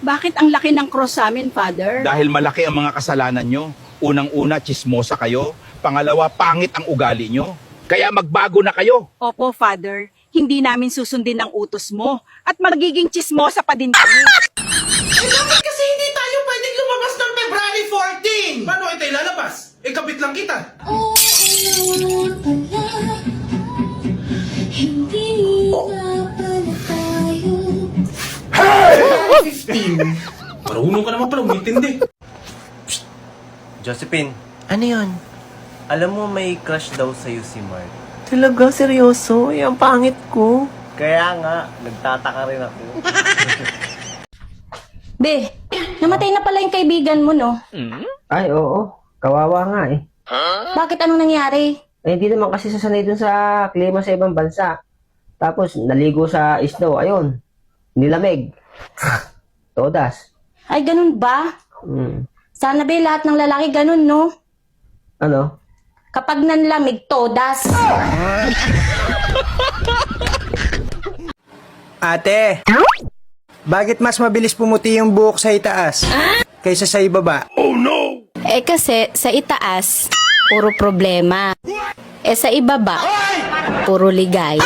Bakit ang laki ng cross sa amin, Father? Dahil malaki ang mga kasalanan nyo. Unang-una, chismosa kayo. Pangalawa, pangit ang ugali nyo. Kaya magbago na kayo. Opo, Father. Hindi namin susundin ang utos mo. At magiging chismosa pa din kami. Bakit kasi hindi tayo pwedeng lumabas ng February 14? Paano kita ilalabas? Kabit lang kita. Oo naman pala, hindi nga pala tayo. 15. Marunong ka naman pala umintindi. Josephine, Ano yun? alam mo may crush daw sa'yo si Mark. Talaga, seryoso? Ang pangit ko. Kaya nga, nagtataka rin ako. Be, namatay na pala yung kaibigan mo, no? Ay, oo. Kawawa nga eh. Bakit anong nangyari? Eh, hindi naman kasi sasanay dun sa klima sa ibang bansa. Tapos, naligo sa snow. Ayun. Nilamig. Todas. Ay, ganun ba? Hmm. Sana be, lahat ng lalaki ganun, no? Ano? Kapag nanlamig, todas. Ate, bakit mas mabilis pumuti yung buhok sa itaas kaysa sa ibaba? Eh kasi, sa itaas, puro problema. Eh sa ibaba, puro ligay.